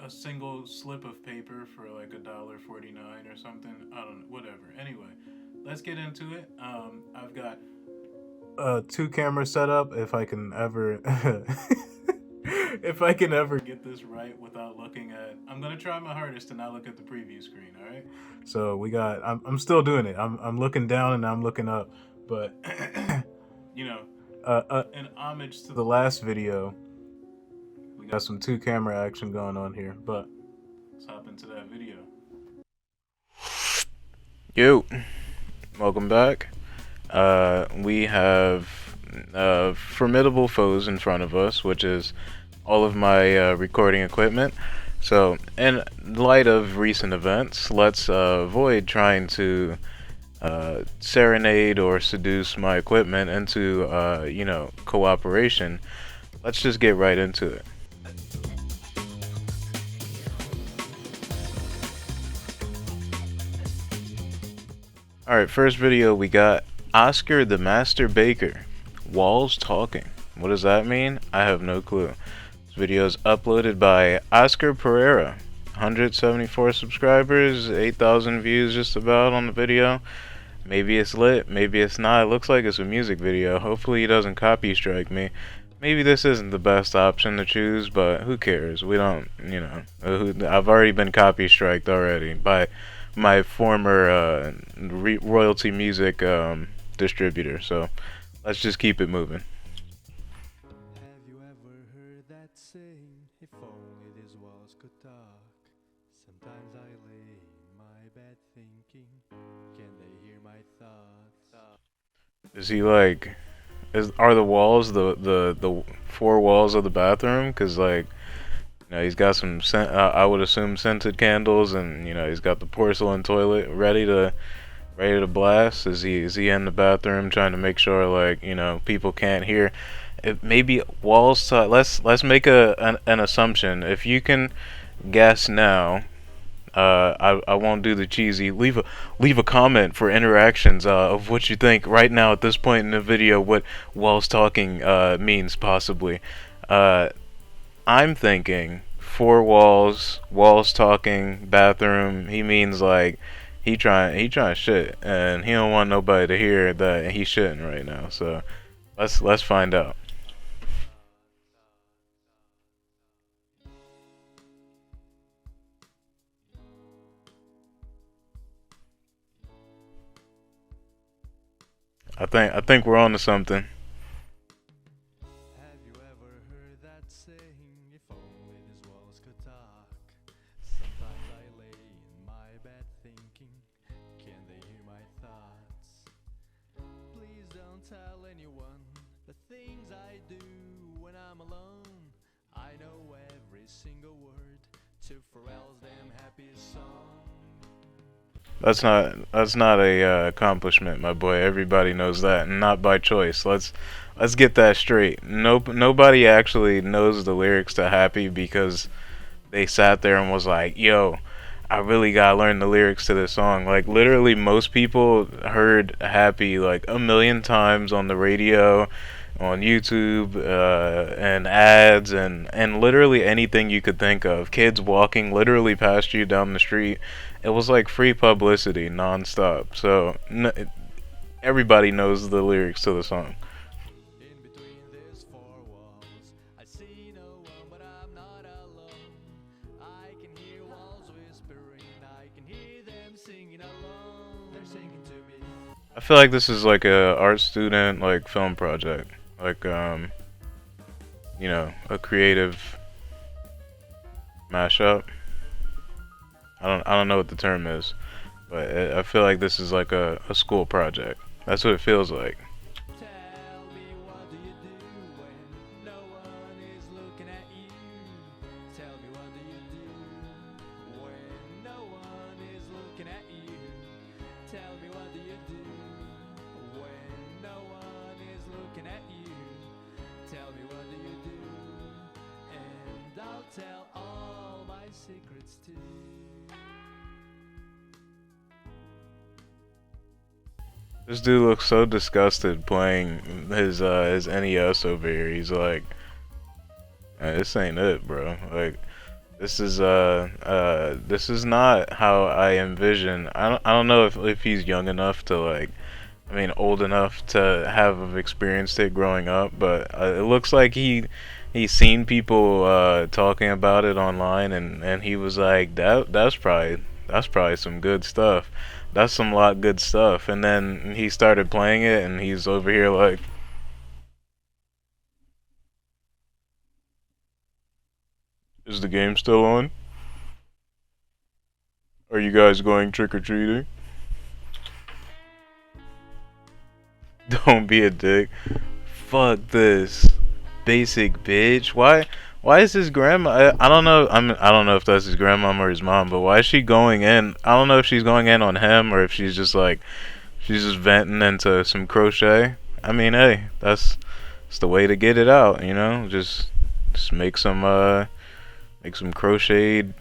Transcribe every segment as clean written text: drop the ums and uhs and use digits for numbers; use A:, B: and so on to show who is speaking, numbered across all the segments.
A: a single slip of paper for like $1.49 or something. I don't know, whatever. Anyway, let's get into it. I've got two camera setup if I can ever if I can ever get this right without looking at. I'm gonna try my hardest to not look at the preview screen. All right. So we got. I'm still doing it. I'm looking down and I'm looking up, but you know, an homage to the last video. We got some two camera action going on here, but let's hop into that video. Yo, welcome back. We have formidable foes in front of us, which is all of my recording equipment. So, in light of recent events, let's avoid trying to serenade or seduce my equipment into, cooperation. Let's just get right into it. Alright, first video we got Oscar the Master Baker. Walls talking. What does that mean? I have no clue. This video is uploaded by Oscar Pereira. 174 subscribers, 8,000 views just about on the video. Maybe it's lit, maybe it's not. It looks like it's a music video. Hopefully he doesn't copy strike me. Maybe this isn't the best option to choose, but who cares? We don't, I've already been copy striked already by my former royalty music distributor, so let's just keep it moving.
B: Have you ever heard that saying, if only these walls could talk? Sometimes I lay in my bed thinking, can they hear my thoughts?
A: Is he like, are the walls the four walls of the bathroom? Cause like, he's got some I would assume scented candles, and he's got the porcelain toilet ready to blast. Is he in the bathroom trying to make sure like people can't hear? Maybe walls. Let's make an assumption. If you can guess now, I won't do the cheesy. Leave a comment for interactions of what you think right now at this point in the video. What walls talking means possibly. I'm thinking four walls talking, bathroom. He means like he trying shit, and he don't want nobody to hear that he shitting right now. So let's find out. I think we're on to something.
B: Have you ever heard that saying, if only these walls could talk? Sometimes I lay in my bed thinking, can they hear my thoughts? Please don't tell anyone the things I do when I'm alone. I know every single word to Pharrell's damn happy song.
A: That's not a accomplishment, my boy. Everybody knows that, and not by choice. Let's get that straight. Nobody actually knows the lyrics to Happy because they sat there and was like, "Yo, I really gotta learn the lyrics to this song." Like literally, most people heard Happy like a million times on the radio, on YouTube, and ads, and literally anything you could think of. Kids walking literally past you down the street. It was like free publicity nonstop. So everybody knows the lyrics to the song.
B: In between these four walls, I see no one, but I'm not alone. I can hear walls whispering, I can hear them singing alone. They're singing to me.
A: I feel like this is like a art student like film project, like a creative mashup. I don't know what the term is, but I feel like this is like a school project. That's what it feels like.
B: Tell me, what do you do when no one is looking at you? Tell me, what do you do when no one is looking at you? Tell me, what do you do when no one is looking at you? Tell me, what do you do? And I'll tell all my secrets too.
A: This dude looks so disgusted playing his NES over here. He's like, "This ain't it, bro." Like, This is not how I envision. I don't know if he's young enough to like, I mean, old enough to have experienced it growing up, but it looks like he's seen people talking about it online, and he was like, that's probably some good stuff. That's some lot good stuff. And then he started playing it, and he's over here like, is the game still on? Are you guys going trick or treating? Don't be a dick. Fuck this. Basic bitch. Why is his grandma I don't know I don't know if that's his grandmom or his mom, but why is she going in? I don't know if she's going in on him or if she's just like she's just venting into some crochet. I mean, hey, that's the way to get it out, you know? Just make some crocheted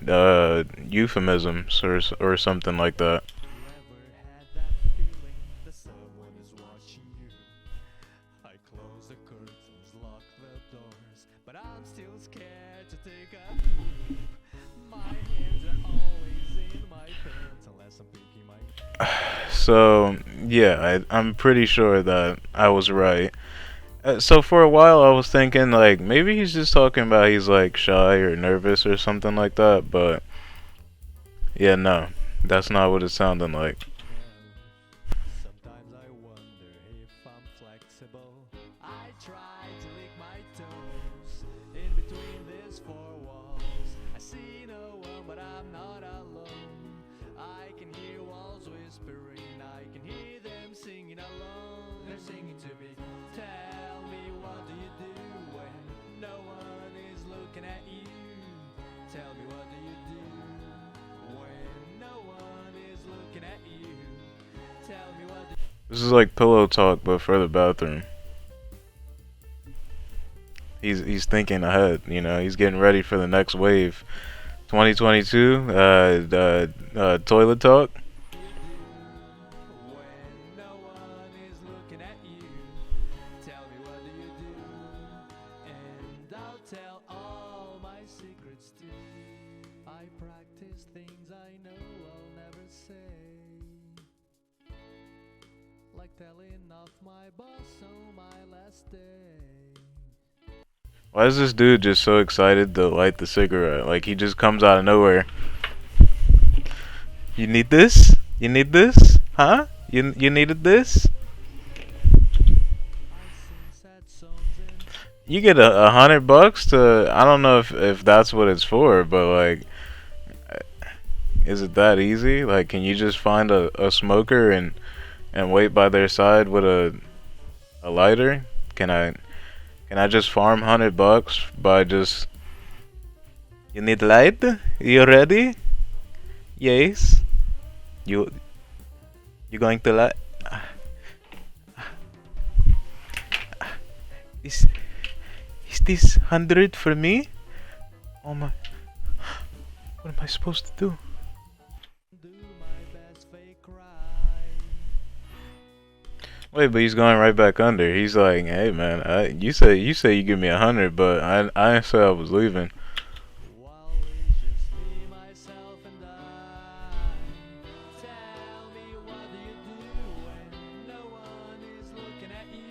A: euphemisms or something like that.
B: You ever had that feeling that someone is watching you? I close the curtains, lock the doors, but I'm still scared to take a peep. My hands are always in my pants unless I'm picking my.
A: So, yeah, I'm pretty sure that I was right. So for a while I was thinking like maybe he's just talking about he's like shy or nervous or something like that, but yeah, no, that's not what it sounded like.
B: Sometimes I wonder if I'm flexible. I try to lick my toes in between these four walls. I see no one, but I'm not alone. I can hear walls whispering. I can hear them singing along. They're singing to me. Tell me, what do you do when no one is looking at you? Tell me, what do you do when no one is looking at you? Tell me, what do
A: This is like pillow talk but for the bathroom. He's thinking ahead, you know, he's getting ready for the next wave. 2022 toilet talk.
B: when no one is looking at you? Tell me, what do you do? And I'll tell all my secrets too. I practice things I know I'll never say, like telling off my boss on my last day.
A: Why is this dude just so excited to light the cigarette? Like he just comes out of nowhere. You need this? You need this? Huh? You needed this?
B: I sing sad songs and
A: You get $100 to I don't know if that's what it's for, but like is it that easy? Like can you just find a smoker and wait by their side with a lighter? Can I just farm $100 by just you need light? You ready? Yes. You you going to light? Is is this 100 for me? Oh my! What am I supposed to do?
B: do my best fake cry.
A: Wait, but he's going right back under. He's like, hey man, you say you give me 100, but I didn't say I was leaving.
B: While it's just me, myself, and I. Tell me, what do you do when no one is looking at you?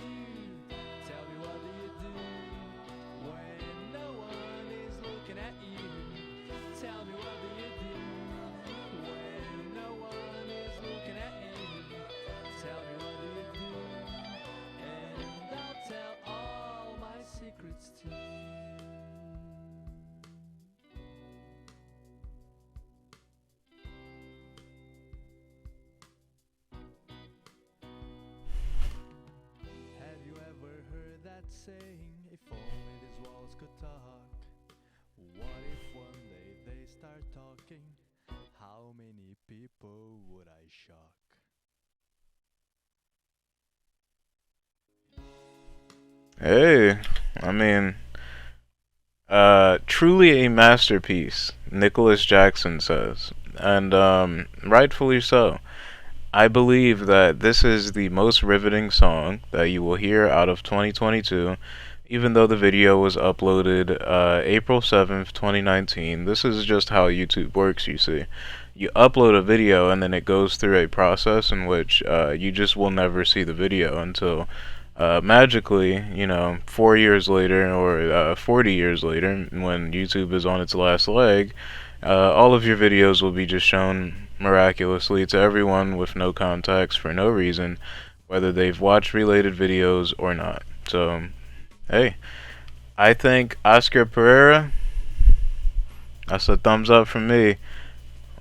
B: Tell me, what do you do when no one is looking at you? Tell me, what do you do when no one is looking at you? Tell me, what do you do? And I'll tell all my secrets too. Have you ever heard that saying, if only these walls could talk? What if one day they start talking? How many people would I shock?
A: Hey, I mean, truly a masterpiece, Nicholas Jackson says, and rightfully so. I believe that this is the most riveting song that you will hear out of 2022. even though the video was uploaded April 7th, 2019. This is just how YouTube works, you see. You upload a video and then it goes through a process in which you just will never see the video until magically, 4 years later or 40 years later, when YouTube is on its last leg, all of your videos will be just shown miraculously to everyone with no context for no reason, whether they've watched related videos or not. So, hey, I think Oscar Pereira, that's a thumbs up from me.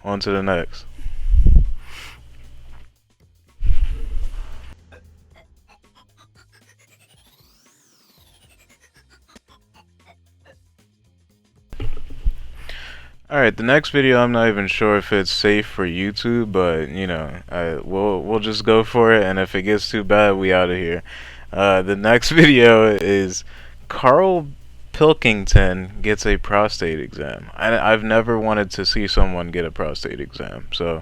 A: On to the next. Alright, the next video I'm not even sure if it's safe for YouTube, but we'll just go for it, and if it gets too bad, we out of here. The next video is KarlPilkington gets a prostate exam. I've never wanted to see someone get a prostate exam, so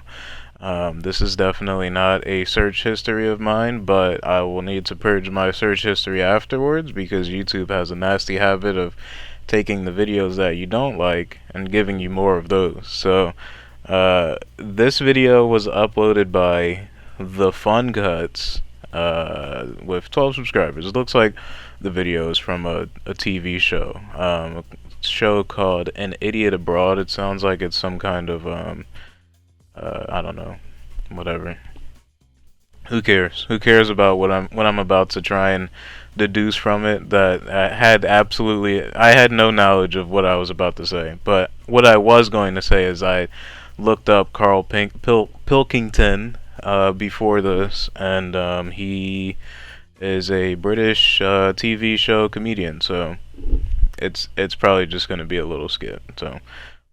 A: this is definitely not a search history of mine, but I will need to purge my search history afterwards because YouTube has a nasty habit of taking the videos that you don't like and giving you more of those. So this video was uploaded by The Fun Cuts with 12 subscribers. It looks like the video is from a TV show, a show called An Idiot Abroad. It sounds like it's some kind of I don't know, whatever. Who cares? Who cares about what I'm about to try and deduce from it? That I had no knowledge of what I was about to say. But what I was going to say is I looked up KarlPilkington before this, and he is a British TV show comedian. So it's probably just going to be a little skit. So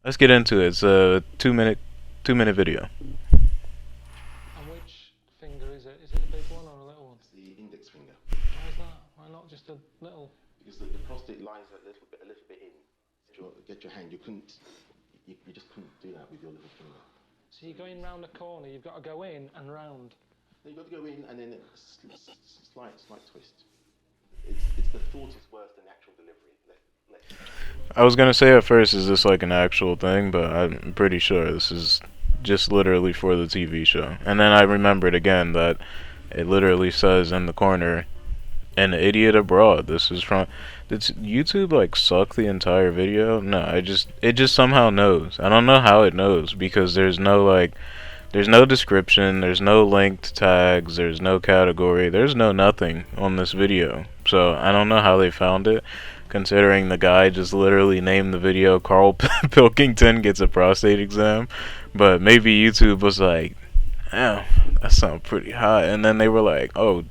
A: let's get into it. It's a two minute video.
C: And which finger is it? Is it a big one or a little one?
D: It's the index finger.
C: Why is that? Why not just a little?
D: Because the prostate lies a little bit in. Get your hand. You just couldn't do that with your little finger.
C: So you're going round a corner, you've got to go in and round.
D: Then you've got to go in and then slight twist. It's the thought is worse than the actual delivery.
A: I was gonna say at first, is this like an actual thing? But I'm pretty sure this is just literally for the TV show. And then I remembered again that it literally says in the corner, "An Idiot Abroad." This is from. Did YouTube like suck the entire video? No, it just somehow knows. I don't know how it knows because there's no description, there's no linked tags, there's no category, there's no nothing on this video. So I don't know how they found it, considering the guy just literally named the video KarlPilkington gets a prostate exam. But maybe YouTube was like, "Oh, that sounds pretty hot," and then they were like, "Oh,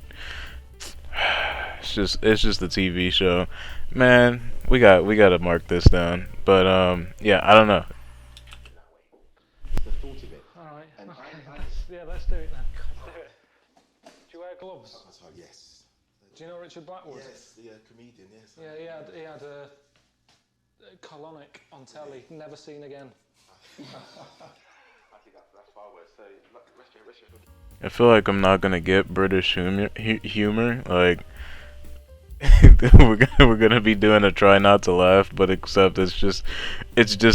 A: it's just the TV show." Man, we gotta mark this down. But yeah, I don't know.
D: The thought of it.
C: Alright,
D: And
C: okay, let's do it then. Let's do it. Do you wear gloves?
D: Yes.
C: Do you know Richard Blackwood?
D: Yes, the comedian. Yes.
C: Yeah, he had a colonic on telly, never seen again.
D: I think that's far worse. So rest your
A: I feel like I'm not gonna get British humor. Like we're gonna be doing a try not to laugh, but except it's just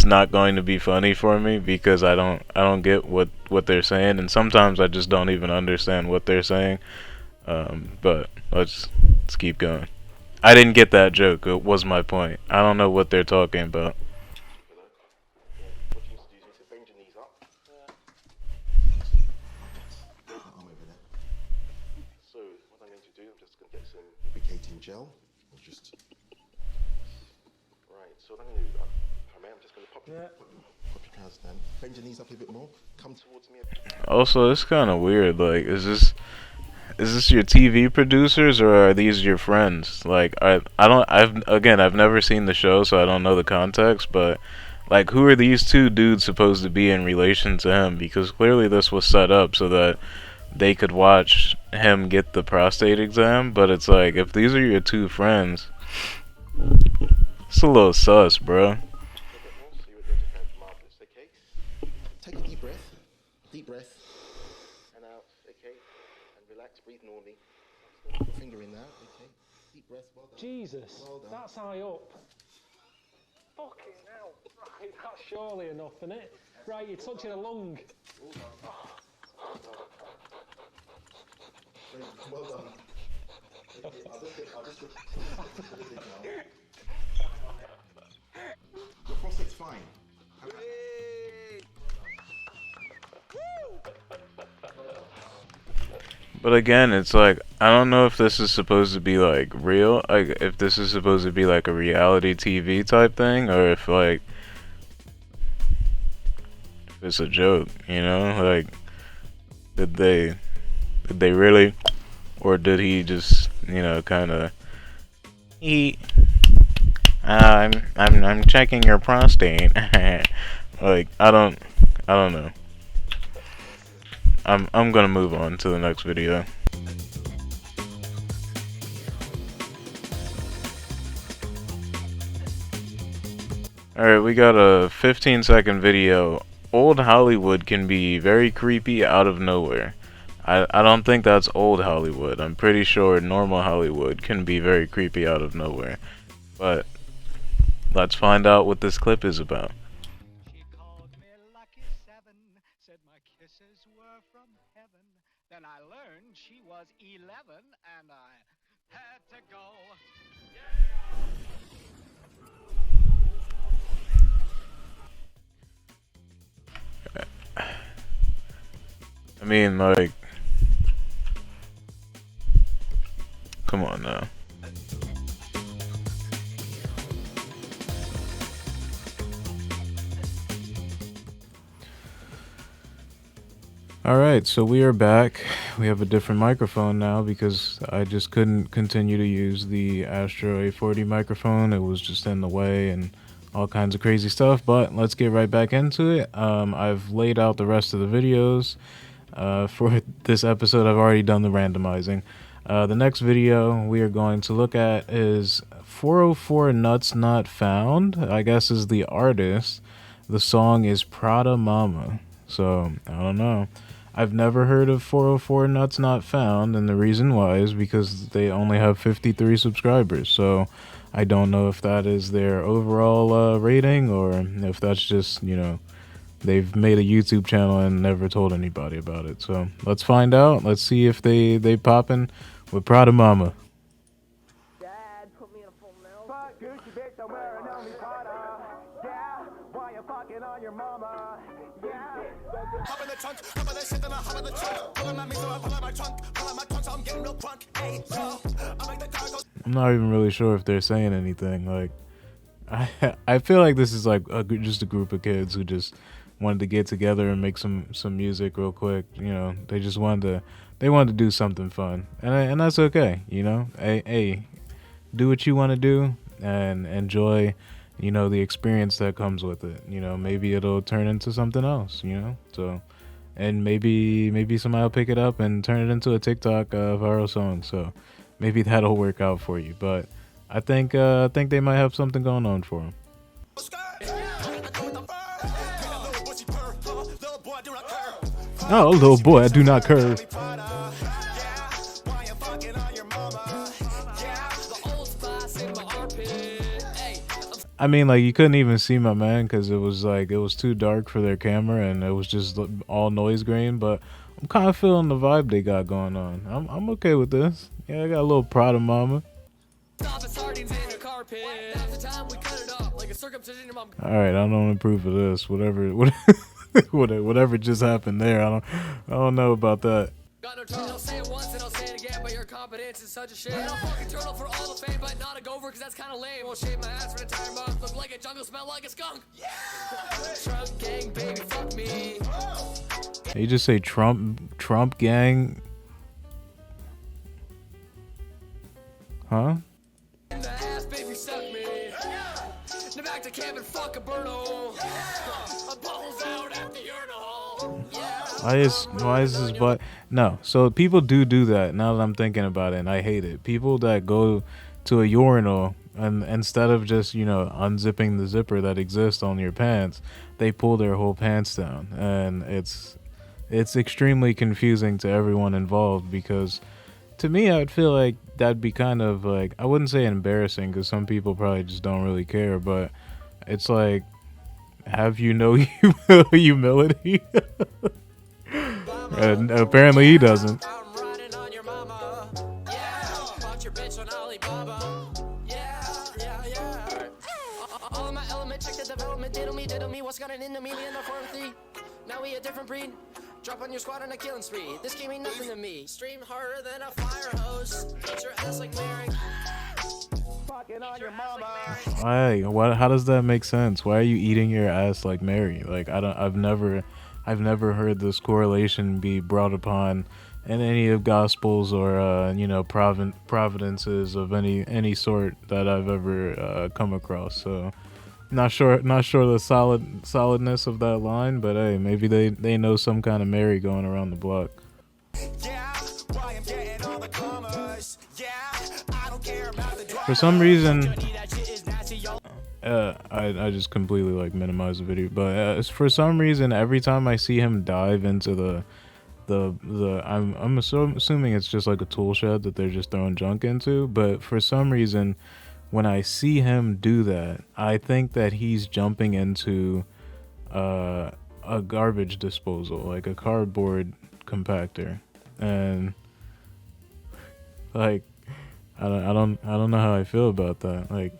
A: not going to be funny for me because I don't get what they're saying, and sometimes I just don't even understand what they're saying. But let's keep going. I didn't get that joke. It was my point. I don't know what they're talking about.
D: What you need to do is bend your knees up. Arm over there. So what I'm going to do, I'm just going to get some lubricating gel. Right. So what I'm going to do, I'm just going to pop your trousers down. Bend your knees up a bit more. Come towards me.
A: Also, it's kind of weird. Like, is this your TV producers or are these your friends? Like, I've never seen the show, so I don't know the context, but like, who are these two dudes supposed to be in relation to him? Because clearly this was set up so that they could watch him get the prostate exam, but it's like, if these are your two friends, it's a little sus, bro.
D: Take a deep breath, and out, okay, and relax, breathe normally. Put your finger in there, okay. Deep breaths. Well done.
C: Jesus,
D: Well done.
C: that's high up. Fucking hell. Right, that's surely enough, isn't it? Right, you're touching a lung.
D: Well done. I'll just look now. Your prostate's fine.
A: But again, it's like, I don't know if this is supposed to be like real, like if this is supposed to be like a reality TV type thing, or if like if it's a joke, you know? Like, did they really, or did he just, you know, kind of I'm checking your prostate. Like, I don't know. I'm gonna move on to the next video. Alright, we got a 15-second video. Old Hollywood can be very creepy out of nowhere. I don't think that's old Hollywood. I'm pretty sure normal Hollywood can be very creepy out of nowhere. But let's find out what this clip is about.
E: She called me Lucky Seven, said my kisses were from heaven. Then I learned she was 11, and I had to go.
A: I mean, like, come on now. Alright, so we are back. We have a different microphone now because I just couldn't continue to use the Astro A40 microphone. It was just in the way and all kinds of crazy stuff, but let's get right back into it. I've laid out the rest of the videos. For this episode, I've already done the randomizing. The next video we are going to look at is 404 Nutz Not Found, I guess is the artist. The song is PRADA MAMA. So, I don't know. I've never heard of 404 Nutz Not Found, and the reason why is because they only have 53 subscribers. So, I don't know if that is their overall rating, or if that's just, you know, they've made a YouTube channel and never told anybody about it. So, let's find out. Let's see if they poppin' with PRADA MAMA.
F: Dad, put me in a full milk. Fuck Gucci, bitch, I'm wearing only Prada. Yeah, why you fucking on your mama? Yeah.
G: Hop in the trunk, hop in the shit, then I hop in the trunk. Pulling my me, so I pull out my trunk. Pull out my trunk, so I'm getting real drunk. Hey, yo, I make the car go.
A: I'm not even really sure if they're saying anything. Like, I feel like this is like just a group of kids who just wanted to get together and make some music real quick. You know, they just wanted to do something fun, and that's okay. You know, hey, do what you want to do and enjoy, you know, the experience that comes with it. You know, maybe it'll turn into something else, you know? So, and maybe somebody will pick it up and turn it into a TikTok viral song. So maybe that'll work out for you. But I think they might have something going on for them. Oh, little boy, I do not curve. I mean, like, you couldn't even see my man because it was too dark for their camera and it was just all noise grain. But I'm kind of feeling the vibe they got going on. I'm okay with this. Yeah, I got a little PRADA MAMA. All right, I don't approve of this. Whatever just happened there, I don't know about that.
H: Got no trouble, I'll say it once and I'll say it again, but your competence is such a shame. I'll fucking turtle for all the fame, but not a gopher, cause that's kinda lame. Won't shave my ass for an entire month, look like a jungle, smell like a skunk. Yeah! Trump gang, baby, fuck me.
A: You just say Trump gang? Huh?
H: In the ass, baby, suck me. Now back to camp and fuck a burno. A bubble's out at the urinal.
A: Why is this butt? No, so people do that now that I'm thinking about it, and I hate it. People that go to a urinal and instead of just, you know, unzipping the zipper that exists on your pants, they pull their whole pants down, and it's extremely confusing to everyone involved because to me, I'd feel like that'd be kind of like, I wouldn't say embarrassing because some people probably just don't really care, but it's like, have you no humility? And apparently he doesn't.
H: I'm riding on your mama. Yeah, bought your bitch on Alibaba. Yeah. All of my element, check the development. Diddle me. What's gotten into me? In the 4-3. Now we a different breed. Drop on your squad on a killing spree. This game ain't nothing to me. Stream harder than a fire hose. Eat your ass like Mary.
F: Fucking on your mama.
A: Why? What? How does that make sense? Why are you eating your ass like Mary? Like I've never heard this correlation be brought upon in any of gospels or providences of any sort that I've ever come across. So not sure the solidness of that line, but hey, maybe they know some kind of Mary going around the block. For some reason, I just completely like minimize the video, but for some reason, every time I see him dive into I'm assuming it's just like a tool shed that they're just throwing junk into, but for some reason, when I see him do that, I think that he's jumping into a garbage disposal, like a cardboard compactor, and like I don't know how I feel about that. Like,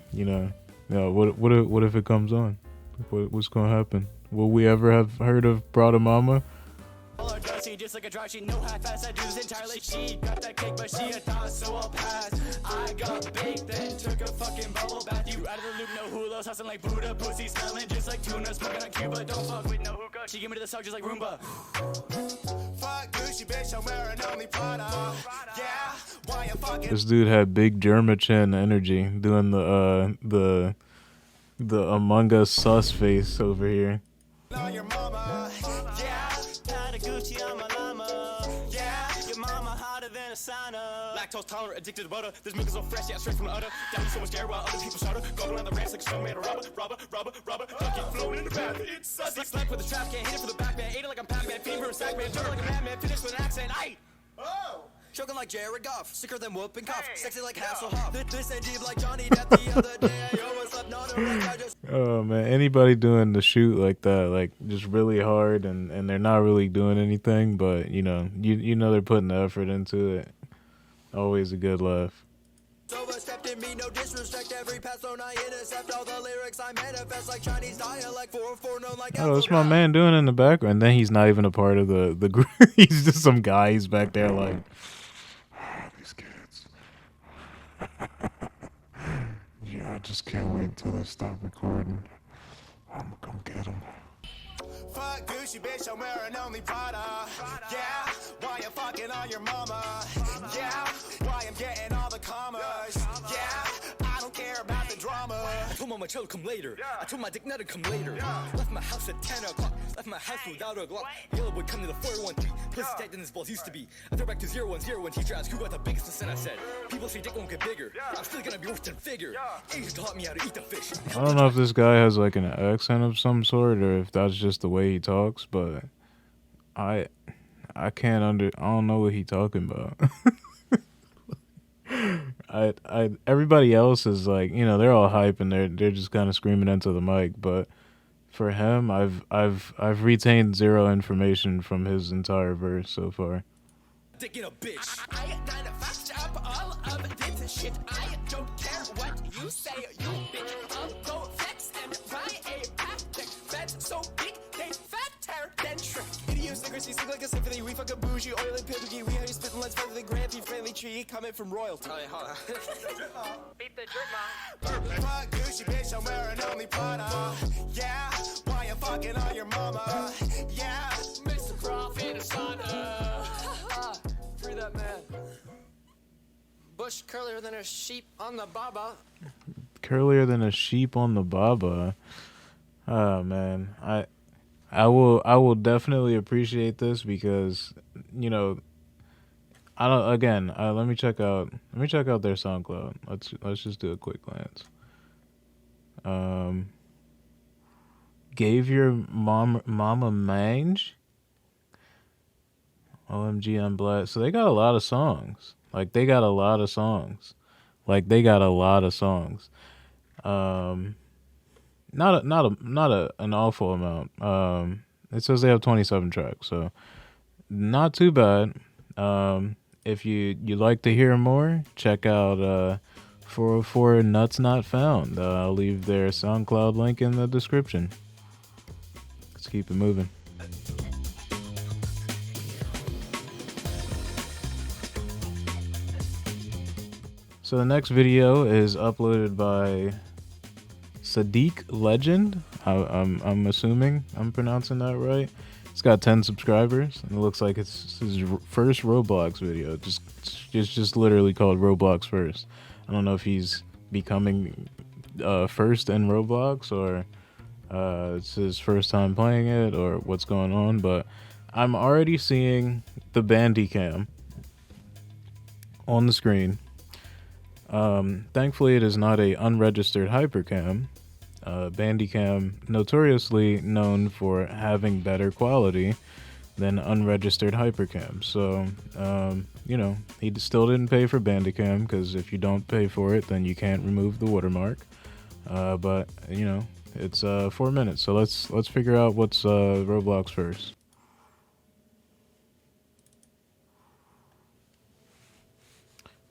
A: what if it comes on? What's gonna happen? Will we ever have heard of PRADA MAMA?
G: Just like a dry, she know how fast I do this entirely. She got that cake, but she a thought, so I'll pass. I got baked, then took a fucking bubble bath. You out of the loop, no hulos, hustling like Buddha, pussy smelling just like tuna, smoking on Cuba. Don't fuck with no hookah. She give me the sock just like Roomba. Fuck Gucci, bitch, I'm wearing only Prada. Yeah, why you fucking?
A: This dude had big Germachin energy doing the Among Us sus face over here.
G: On your mama, yeah. Gucci on my llama, yeah. Your mama hotter than a sauna. Lactose tolerant, addicted to butter. This milk is so fresh, yeah, straight from the udder. Down so much air while other people shudder. Go around the ranch like a stone made of rubber. Duck it flowing in the bath. It's sussy. Slept with the trap, can't hit it for the back man. Ate it like I'm Pac-Man, fever, sack man. Turn like a madman, finish with an accent. Aye. Oh. Choking like Jared Goff, sicker than whoop and cough, sexy like Hasselhoff. This ain't deep like Johnny Depp the other day. I always slept on a wreck, I just.
A: Oh man, anybody doing the shoot like that, like just really hard, and they're not really doing anything, but you know they're putting the effort into it. Always a good laugh.
G: Overstepped in me, no disrespect. Every pass on I intercept all the lyrics I manifest like Chinese dialect. 4 known like.
A: Oh, what's my man doing in the background? Then he's not even a part of the group. He's just some guy. He's back there like. These kids. Yeah, I just can't wait until they stop recording. I'm gonna come get them.
G: Fuck Gucci, bitch, I'm wearing only Prada. Yeah, why you fucking on your mama? Yeah, why I'm getting all the commas? Yeah, I don't care about the drama. I told my child come later. I told my dick not to come later. Left my house at 10 o'clock. Left my house without a Glock. Yellow boy come to the 413. Pussy tight than this balls used to be. I throw back to 0101. Teacher asked who got the biggest percent. I said, people say dick won't get bigger. I'm still gonna be worse than figure. Asia taught me how to eat the fish.
A: I don't know if this guy has like an accent of some sort or if that's just the way he talks, but I don't know what he talking about. Everybody else is like, they're all hype and they're just kind of screaming into the mic, but for him, I've retained zero information from his entire verse so far.
G: Dick in a bitch. I done a fast job all of this shit. I don't care what you say, you bitch. I'll go flex and buy a patek. Feds so big, they fatter than Shrek. Idiosyncrasy, sing like a symphony. We fucking bougie, oil and pillaging. We have you spitting lines better than Grampy, friendly tree coming from royalty. Oh, yeah, hold on. Beat the drip, mom. Fuck Gucci, bitch, I'm wearing only Prada. Yeah, why you fucking on your mama? Yeah, Mr. Profit is on free that man. Bush curlier than a sheep on the baba.
A: Curlier than a sheep on the baba. Oh man, I will definitely appreciate this because I don't. Again, let me check out their SoundCloud. Let's just do a quick glance. Gave your mama mange. OMG, I'm blessed. So they got a lot of songs. Like they got a lot of songs. Like they got a lot of songs. Um, not an awful amount. It says they have 27 tracks, so not too bad. If you like to hear more, check out 404 Nutz Not Found. I'll leave their SoundCloud link in the description. Let's keep it moving. So the next video is uploaded by Sadiq Legend. I'm assuming I'm pronouncing that right. It's got 10 subscribers, and it looks like it's his first Roblox video. Just literally called Roblox First. I don't know if he's becoming first in Roblox, or it's his first time playing it, or what's going on, but I'm already seeing the Bandicam on the screen. Thankfully, it is not a unregistered hypercam. Bandicam notoriously known for having better quality than unregistered hypercam. So, you know, he still didn't pay for Bandicam, because if you don't pay for it, then you can't remove the watermark. But you know, it's 4 minutes, so let's figure out what's Roblox first.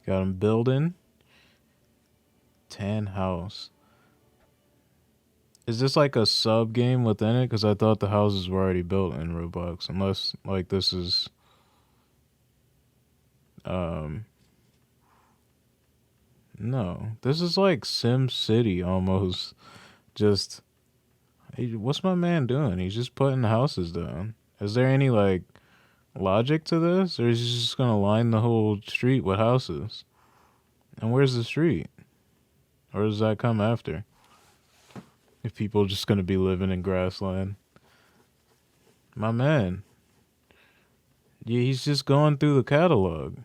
A: Got him building. Tan house. Is this like a sub game within it? Because I thought the houses were already built in Roblox. Unless like this is no. This is like Sim City almost. Just what's my man doing? He's just putting houses down. Is there any like logic to this? Or is he just gonna line the whole street with houses? And where's the street? Or does that come after? If people are just going to be living in grassland. My man. Yeah, he's just going through the catalog.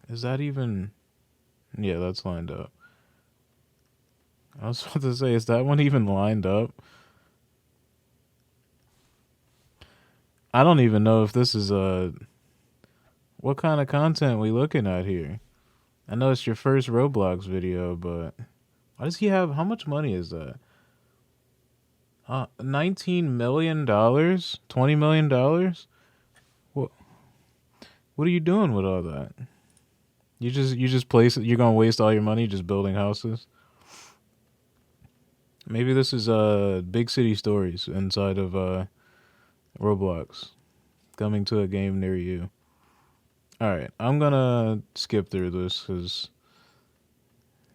A: Is that even... Yeah, that's lined up. I was about to say, is that one even lined up? I don't even know if this is what kind of content we looking at here. I know it's your first Roblox video, but why does he have, how much money is that? $19 million? $20 million? What are you doing with all that? You just place it, you're gonna waste all your money just building houses? Maybe this is Big City Stories inside of Roblox. Coming to a game near you. Alright, I'm gonna skip through this because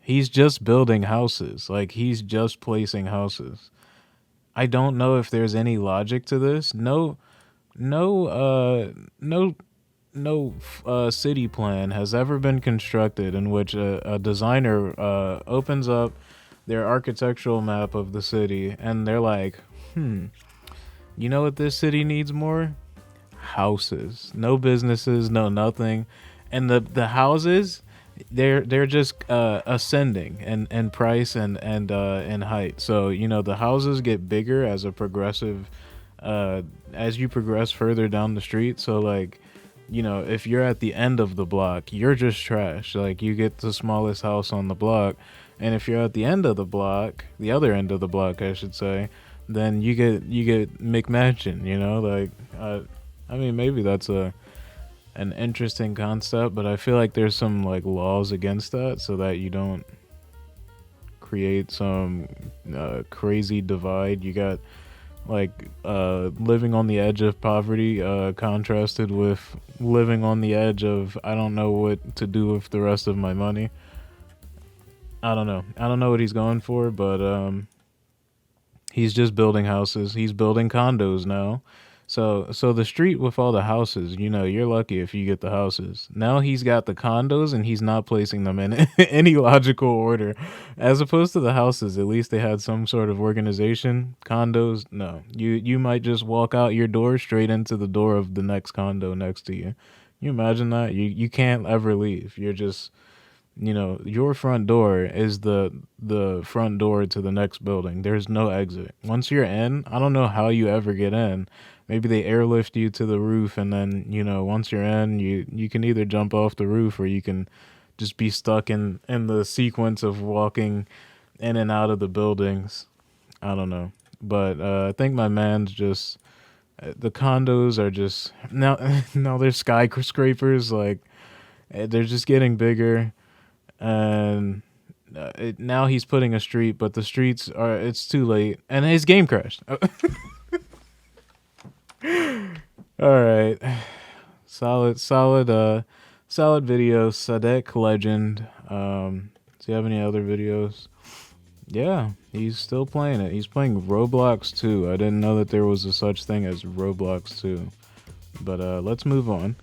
A: he's just building houses. Like, he's just placing houses. I don't know if there's any logic to this. No city plan has ever been constructed in which a designer opens up their architectural map of the city and they're like, you know what this city needs more? Houses. No businesses, no nothing. And the houses, they're just ascending in price and height. So, you know, the houses get bigger as a progressive as you progress further down the street. So like, you know, if you're at the end of the block, you're just trash. Like, you get the smallest house on the block. And if you're at the end of the block, the other end of the block, I should say, then you get McMansion, you know? Like, I mean, maybe that's an interesting concept, but I feel like there's some like laws against that so that you don't create some crazy divide. You got like living on the edge of poverty contrasted with living on the edge of I don't know what to do with the rest of my money. I don't know what he's going for, but he's just building houses. He's building condos now. So the street with all the houses, you know, you're lucky if you get the houses. Now he's got the condos and he's not placing them in any logical order. As opposed to the houses, at least they had some sort of organization. Condos, no. You might just walk out your door straight into the door of the next condo next to you. Can you imagine that? You can't ever leave. You're just you know, your front door is the front door to the next building. There's no exit. Once you're in, I don't know how you ever get in. Maybe they airlift you to the roof, and then, you know, once you're in, you can either jump off the roof, or you can just be stuck in the sequence of walking in and out of the buildings. I don't know. But I think my man's just the condos are just now now they're skyscrapers, like they're just getting bigger, and now he's putting a street, but the streets are, it's too late, and his game crashed. All right, solid video. Sadek Legend. Do you have any other videos? Yeah, he's still playing it. He's playing Roblox 2. I didn't know that there was a such thing as Roblox 2. But let's move on.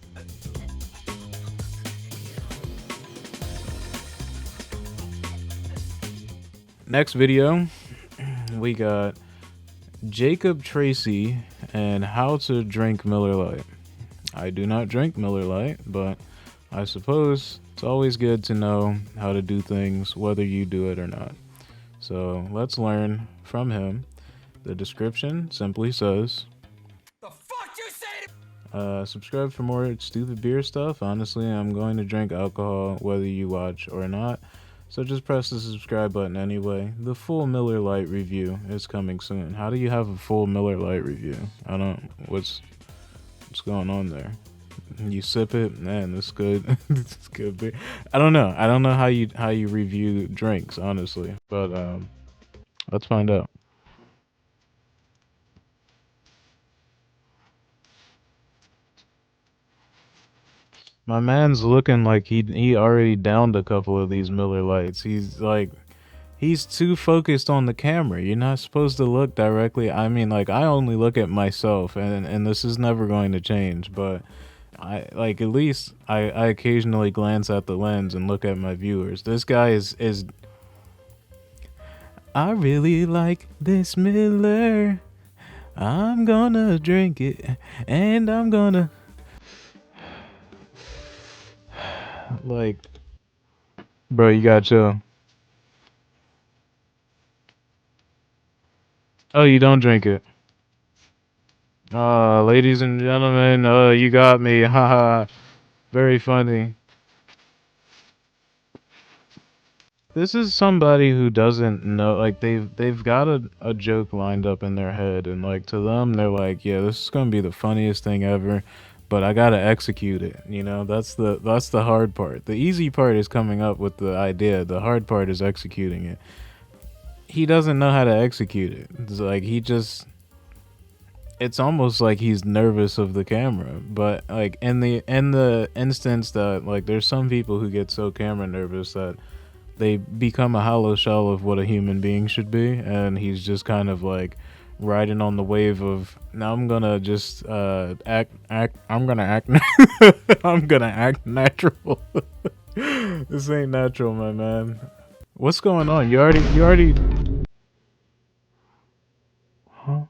A: Next video, we got Jacob Tracy and how to drink Miller Lite. I do not drink Miller Lite, but I suppose it's always good to know how to do things, whether you do it or not. So let's learn from him. The description simply says,
G: The fuck you say?
A: subscribe for more stupid beer stuff. Honestly, I'm going to drink alcohol whether you watch or not. So just press the subscribe button anyway. The full Miller Lite review is coming soon. How do you have a full Miller Lite review? I don't, what's going on there? You sip it, man, this good. This is good beer. I don't know how you review drinks, honestly, but let's find out. My man's looking like he already downed a couple of these Miller Lights. He's too focused on the camera. You're not supposed to look directly. I mean, like, I only look at myself, and this is never going to change, but I like, at least I occasionally glance at the lens and look at my viewers. This guy is I really like this Miller. I'm gonna drink it, and I'm gonna like, bro, you gotta chill. Oh, you don't drink it. Ladies and gentlemen, you got me. Haha. Very funny. This is somebody who doesn't know, like, they've got a joke lined up in their head, and like, to them they're like, yeah, this is gonna be the funniest thing ever, but I gotta execute it. You know, that's the hard part. The easy part is coming up with the idea. The hard part is executing it. He doesn't know how to execute it. It's like, it's almost like he's nervous of the camera. But like, in the instance that, like, there's some people who get so camera nervous that they become a hollow shell of what a human being should be, and he's just kind of like riding on the wave of, now I'm gonna just act I'm gonna act I'm gonna act natural. This ain't natural, my man. What's going on? You already huh?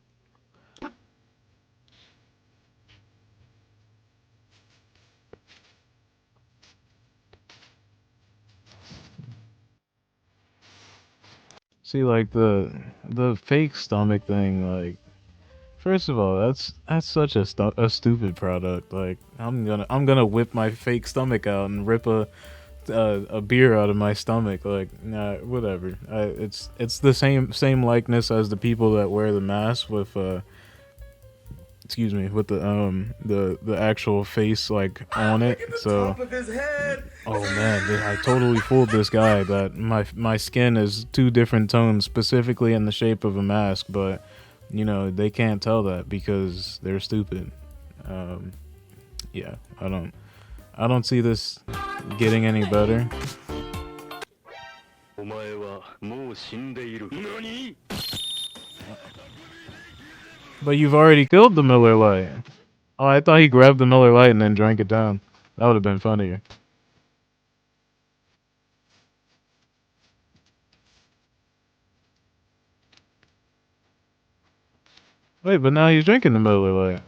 A: See, like, the fake stomach thing, like, first of all, that's such a stupid product. Like, I'm gonna whip my fake stomach out and rip a beer out of my stomach. Like, nah, whatever. It's the same likeness as the people that wear the mask with excuse me, with the actual face, like, on it. So, oh man, I totally fooled this guy that my skin is two different tones, specifically in the shape of a mask, but you know, they can't tell that because they're stupid. Yeah, I don't see this getting any better. But you've already killed the Miller Lite. Oh, I thought he grabbed the Miller Lite and then drank it down. That would have been funnier. Wait, but now he's drinking the Miller Lite.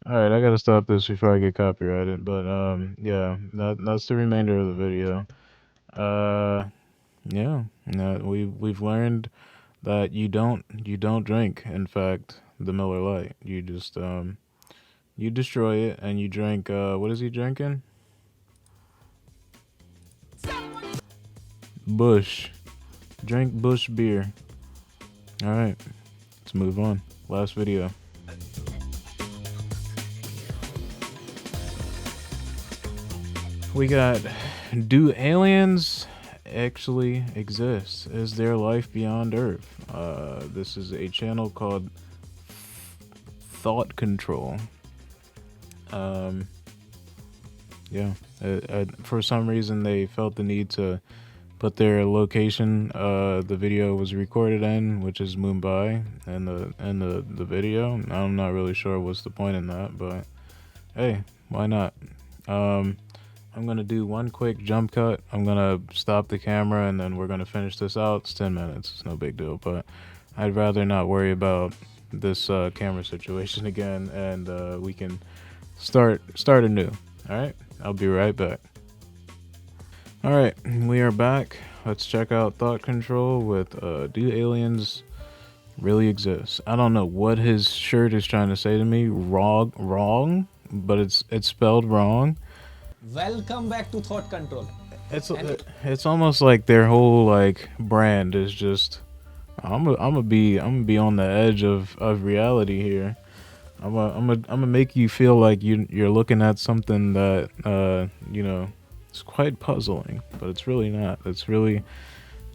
A: All right, I gotta stop this before I get copyrighted. But yeah, that's the remainder of the video. Uh, yeah, no, we've learned that you don't drink. In fact, the Miller Lite. You just you destroy it and you drink. What is he drinking? Bush. Drink Bush beer. All right, let's move on. Last video. We got, do aliens actually exist? Is there life beyond Earth? This is a channel called ThoughtCtrl. Yeah, for some reason they felt the need to put their location the video was recorded in, which is Mumbai, and the video. I'm not really sure what's the point in that, but hey, why not? I'm gonna do one quick jump cut. I'm gonna stop the camera and then we're gonna finish this out. It's 10 minutes. It's no big deal, but I'd rather not worry about this camera situation again, and we can start anew. All right, I'll be right back. All right, we are back. Let's check out ThoughtCtrl with do aliens really exist? I don't know what his shirt is trying to say to me. Wrong, but it's spelled wrong.
I: Welcome back to ThoughtCtrl.
A: It's almost like their whole like brand is just I'm gonna be on the edge of reality here. I'm gonna make you feel like you're looking at something that you know, it's quite puzzling, but it's really not. It's really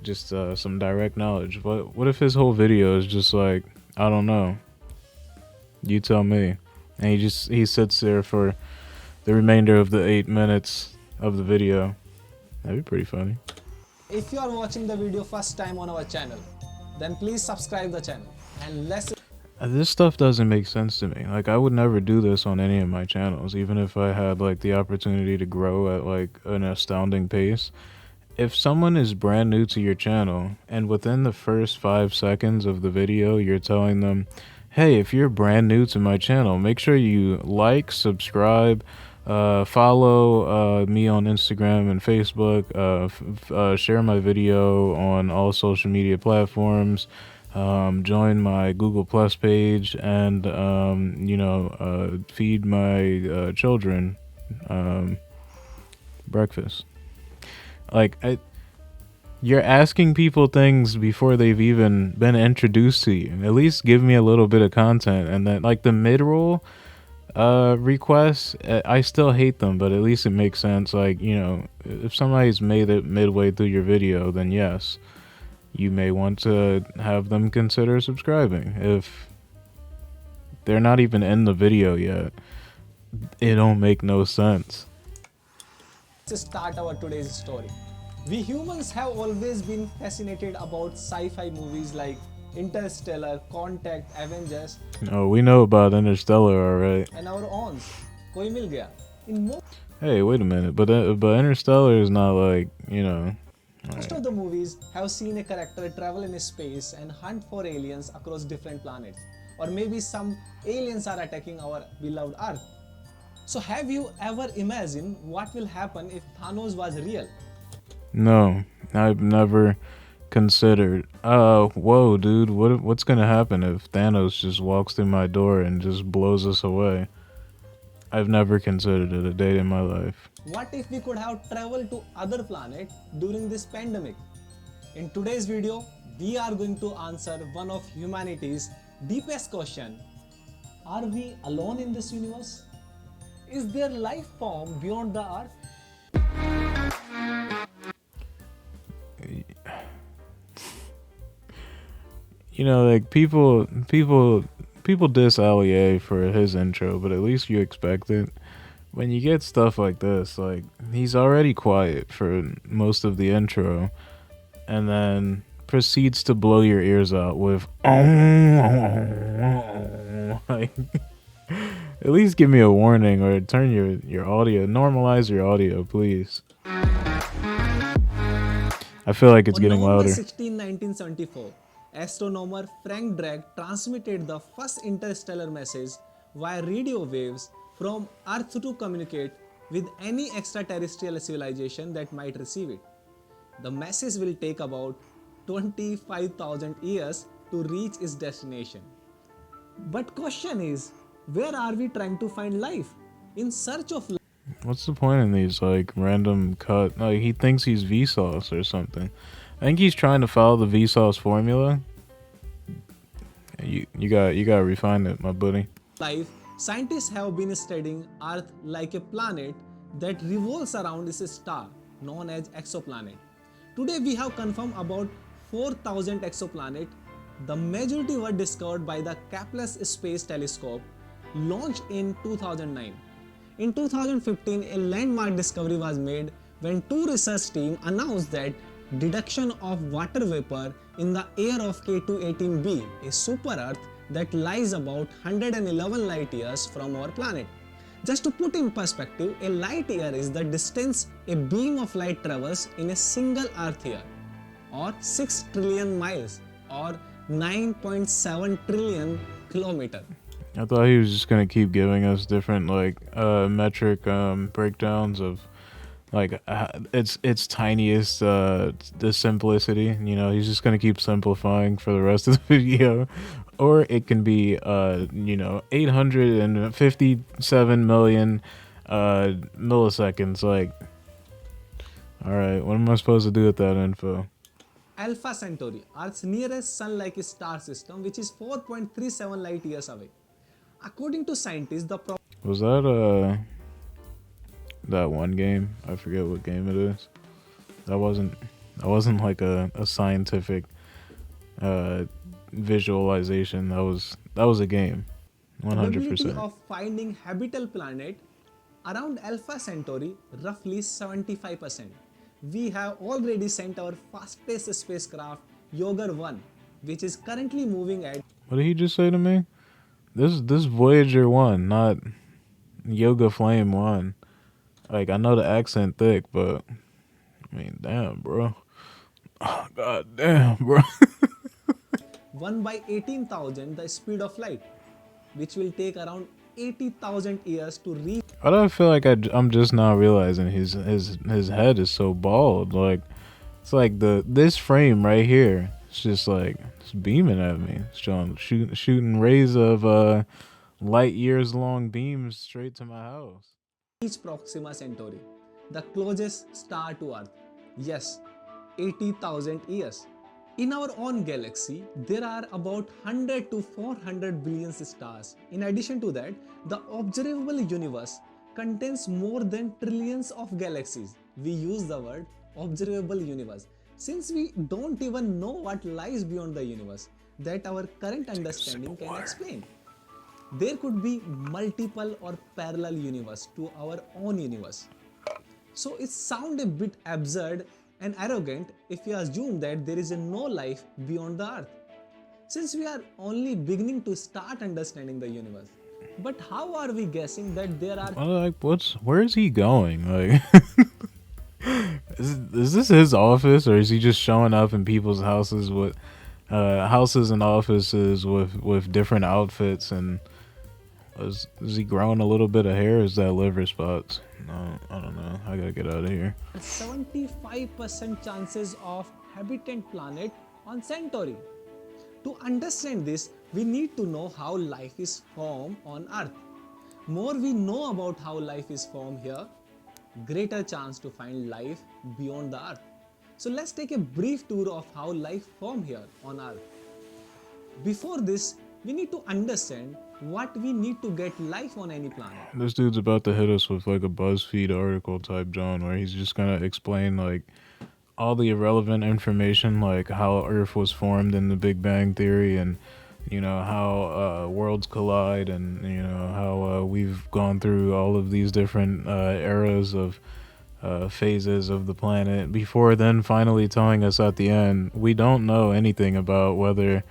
A: just some direct knowledge. What if his whole video is just like, I don't know, you tell me, and he sits there for the remainder of the 8 minutes of the video. That'd be pretty funny.
I: If you are watching the video first time on our channel, then please subscribe the channel and let's.
A: This stuff doesn't make sense to me. Like, I would never do this on any of my channels, even if I had like the opportunity to grow at like an astounding pace. If someone is brand new to your channel and within the first 5 seconds of the video you're telling them, hey, if you're brand new to my channel, make sure you like, subscribe, follow me on Instagram and Facebook, share my video on all social media platforms, join my Google Plus page, and you know, feed my children breakfast. Like, you're asking people things before they've even been introduced to you. At least give me a little bit of content. And then like the mid-roll requests, I still hate them, but at least it makes sense. Like, you know, if somebody's made it midway through your video, then yes, you may want to have them consider subscribing. If they're not even in the video yet, it don't make no sense.
I: Let's start our today's story. We humans have always been fascinated about sci-fi movies like Interstellar, Contact, Avengers.
A: Oh, we know about Interstellar, alright.
I: And our owns, Koi Mil Gaya. In
A: Hey, wait a minute, but Interstellar is not like, you know.
I: most of the movies have seen a character travel in space and hunt for aliens across different planets. Or maybe some aliens are attacking our beloved Earth. So have you ever imagined what will happen if Thanos was real?
A: No, I've never considered. Whoa, dude, what's gonna happen if Thanos just walks through my door and just blows us away? I've never considered it a day in my life.
I: What if we could have traveled to other planets during this pandemic? In today's video, we are going to answer one of humanity's deepest question. Are we alone in this universe? Is there life form beyond the Earth?
A: You know, like people diss Ali for his intro, but at least you expect it. When you get stuff like this, like, he's already quiet for most of the intro, and then proceeds to blow your ears out with like, at least give me a warning or turn your audio, normalize your audio, please. I feel like it's getting louder.
I: On November 16, 1974, astronomer Frank Drake transmitted the first interstellar message via radio waves from Earth to communicate with any extraterrestrial civilization that might receive it. The message will take about 25,000 years to reach its destination. But question is, where are we trying to find life? In search of life.
A: What's the point in these like random cut? Like he thinks he's Vsauce or something. I think he's trying to follow the Vsauce formula. You gotta refine it, my buddy.
I: Life, scientists have been studying Earth like a planet that revolves around its star known as exoplanet. Today we have confirmed about 4,000 exoplanets. The majority were discovered by the Kepler Space Telescope launched in 2009. In 2015, a landmark discovery was made when two research teams announced that detection of water vapor in the air of K218b, a super-Earth that lies about 111 light years from our planet. Just to put in perspective, a light year is the distance a beam of light travels in a single Earth year, or 6 trillion miles, or 9.7 trillion kilometers.
A: I thought he was just gonna keep giving us different like metric breakdowns of like its tiniest the simplicity. You know, he's just gonna keep simplifying for the rest of the video. Or it can be 857 million milliseconds. Like, all right, what am I supposed to do with that info?
I: Alpha Centauri, Earth's nearest sun-like star system, which is 4.37 light years away. According to scientists,
A: was that that one game? I forget what game it is. That wasn't like a scientific visualization. That was a game. 100%.
I: Probability of finding habitable planet around Alpha Centauri roughly 75%. We have already sent our fastest spacecraft Yoga 1, which is currently moving at.
A: What did he just say to me? This Voyager 1, not Yoga Flame 1. Like, I know the accent thick, but I mean, damn, bro. Oh, god damn, bro.
I: 1 by 18,000 the speed of light, which will take around 80,000 years to reach.
A: Why do I feel like I'm just now realizing his head is so bald? Like, it's like this frame right here. It's just like it's beaming at me. It's shooting rays of light years long beams straight to my house.
I: Reach Proxima Centauri, the closest star to Earth. Yes, 80,000 years. In our own galaxy, there are about 100 to 400 billion stars. In addition to that, the observable universe contains more than trillions of galaxies. We use the word observable universe since we don't even know what lies beyond the universe that our current understanding can explain. There could be multiple or parallel universe to our own universe. So it sounds a bit absurd and arrogant if we assume that there is no life beyond the Earth, since we are only beginning to start understanding the universe. But how are we guessing that there are...
A: Like, where is he going? Like, is this his office, or is he just showing up in people's houses with houses and offices with different outfits? And is he growing a little bit of hair? Is that liver spots? No, I don't know. I gotta get out of here.
I: 75% chances of habitant planet on Centauri. To understand this, we need to know how life is formed on Earth. More we know about how life is formed here, greater chance to find life beyond the Earth. So let's take a brief tour of how life formed here on Earth. Before this, we need to understand what we need to get life on any planet.
A: This dude's about to hit us with like a BuzzFeed article type John, where he's just gonna explain like all the irrelevant information, like how Earth was formed in the Big Bang Theory, and you know how worlds collide, and you know how we've gone through all of these different eras of phases of the planet, before then finally telling us at the end we don't know anything about whether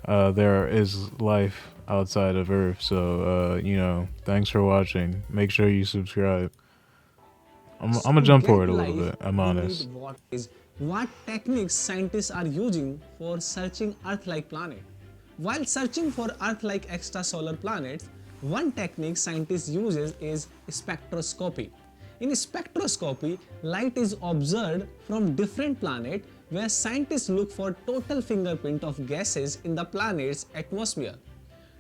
A: there is life outside of Earth. So you know, thanks for watching. Make sure you subscribe. I'm gonna jump forward a little bit, I'm honest.
I: What techniques scientists are using for searching Earth-like planet? While searching for Earth-like extrasolar planets, One technique scientists uses is spectroscopy. In spectroscopy, light is observed from different planets where scientists look for total fingerprint of gases in the planet's atmosphere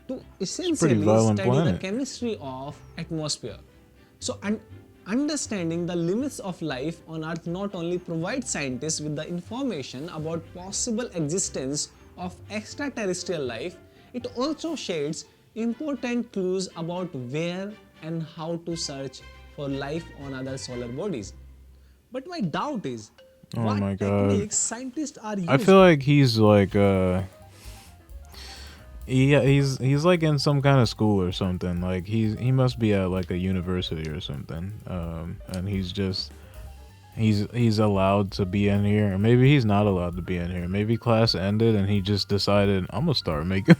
I: to essentially
A: violent
I: study the
A: planet.
I: chemistry of atmosphere. So understanding the limits of life on Earth not only provides scientists with the information about possible existence of extraterrestrial life, it also sheds important clues about where and how to search for life on other solar bodies. But my doubt is,
A: Oh
I: what
A: my God.
I: techniques scientists are using?
A: I feel like he's like he's like in some kind of school or something. Like he must be at like a university or something. And he's allowed to be in here, or maybe he's not allowed to be in here. Maybe class ended and he just decided, I'm gonna start making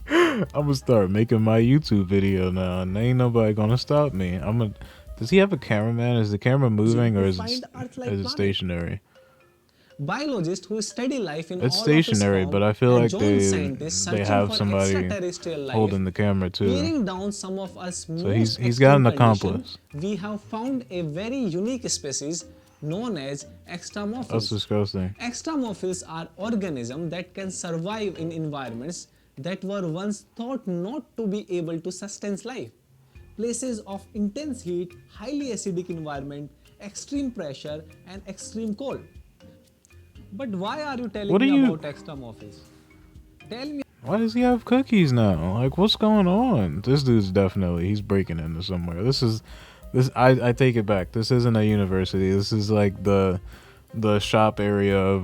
A: I'm gonna start making my YouTube video now, and ain't nobody gonna stop me. Does he have a cameraman? Is the camera moving, or is it stationary?
I: Biologists who study life in
A: It's
I: all
A: stationary,
I: of its
A: but I
I: form
A: feel
I: and
A: like
I: joint scientists
A: they
I: searching
A: have
I: for
A: somebody
I: extraterrestrial life,
A: holding the camera too.
I: tearing down some of us
A: So he's
I: most
A: got an
I: extreme
A: accomplice.
I: conditions, we have found a very unique species known as
A: That's
I: extramophils.
A: disgusting.
I: Extramophils are organisms that can survive in environments that were once thought not to be able to sustain life. Places of intense heat, highly acidic environment, extreme pressure and extreme cold. But why are you telling me about extramophils? Tell me.
A: Why does he have cookies now? Like, what's going on? This dude's he's breaking into somewhere. I take it back. This isn't a university. This is like the shop area of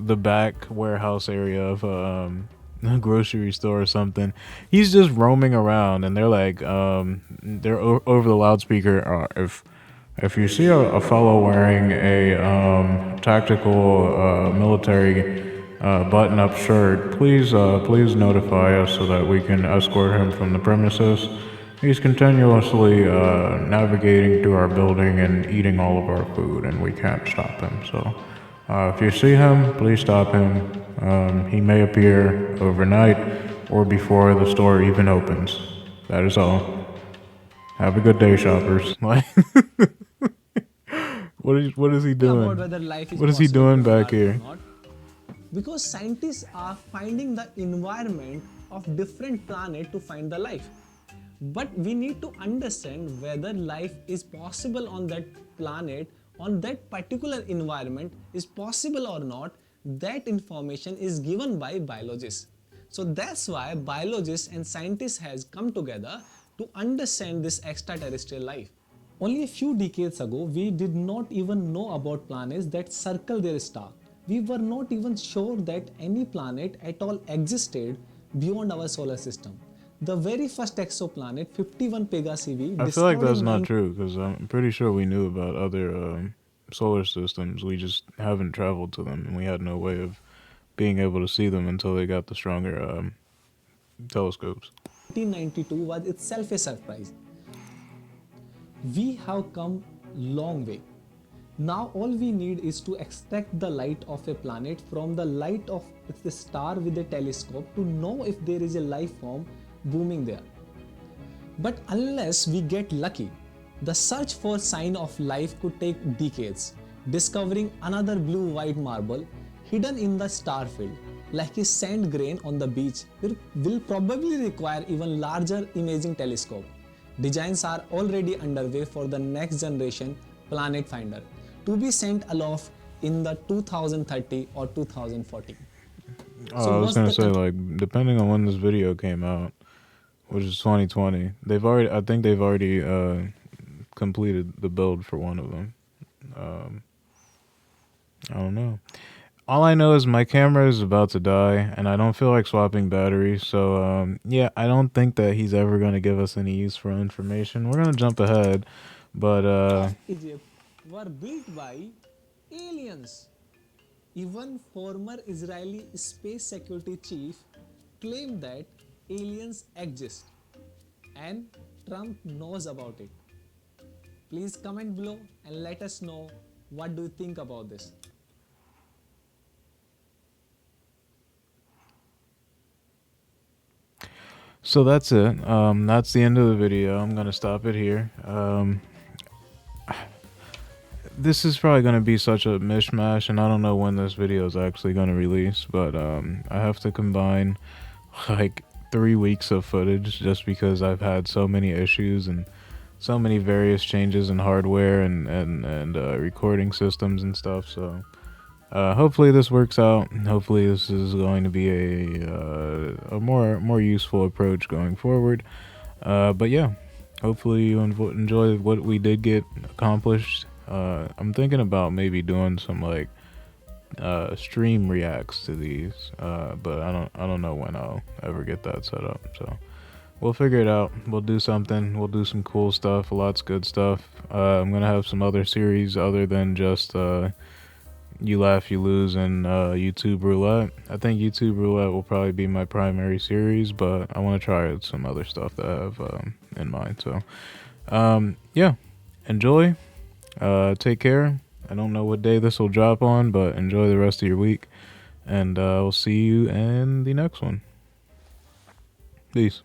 A: the back warehouse area of a grocery store or something. He's just roaming around, and they're like, they're over the loudspeaker. If you see a fellow wearing a tactical military button-up shirt, please notify us so that we can escort him from the premises. He's continuously navigating to our building and eating all of our food, and we can't stop him. So if you see him, please stop him. He may appear overnight or before the store even opens. That is all. Have a good day, shoppers. Like, what is he doing?
I: About whether life is
A: What is he
I: possible
A: doing
I: on
A: back
I: Earth or
A: here?
I: not. Because scientists are finding the environment of different planets to find the life. But we need to understand whether life is possible on that planet, on that particular environment is possible or not. That information is given by biologists. So that's why biologists and scientists has come together to understand this extraterrestrial life. Only a few decades ago, we did not even know about planets that circle their star. We were not even sure that any planet at all existed beyond our solar system. The very first exoplanet, 51 Pega CV,
A: I feel like that's not true, because I'm pretty sure we knew about other solar systems. We just haven't traveled to them, and we had no way of being able to see them until they got the stronger telescopes.
I: 1992 was itself a surprise. We have come long way. Now all we need is to extract the light of a planet from the light of the star with a telescope to know if there is a life form booming there. But unless we get lucky, the search for sign of life could take decades. Discovering another blue-white marble hidden in the star field, like a sand grain on the beach, will probably require even larger imaging telescope. Designs are already underway for the next generation planet finder to be sent aloft in the 2030 or 2040.
A: I was gonna say, like, depending on when this video came out, which is 2020, I think they've already completed the build for one of them. I don't know. All I know is my camera is about to die, and I don't feel like swapping batteries. So yeah, I don't think that he's ever gonna give us any useful information. We're gonna jump ahead, but
I: Egypt were built by aliens. Even former Israeli space security chief claimed that aliens exist, and Trump knows about it. Please comment below and let us know what do you think about this.
A: So that's it. That's the end of the video. I'm gonna stop it here. This is probably gonna be such a mishmash, and I don't know when this video is actually gonna release, but I have to combine like 3 weeks of footage just because I've had so many issues and so many various changes in hardware and recording systems and stuff. So hopefully this works out. Hopefully this is going to be a more useful approach going forward. But yeah, hopefully you enjoy what we did get accomplished. I'm thinking about maybe doing some like stream reacts to these, but I don't know when I'll ever get that set up. So we'll figure it out. We'll do something. We'll do some cool stuff. Lots of good stuff. I'm gonna have some other series other than just You Laugh, You Lose, and YouTube Roulette. I think YouTube Roulette will probably be my primary series, but I want to try out some other stuff that I have in mind. So, yeah, enjoy. Take care. I don't know what day this will drop on, but enjoy the rest of your week. And we'll see you in the next one. Peace.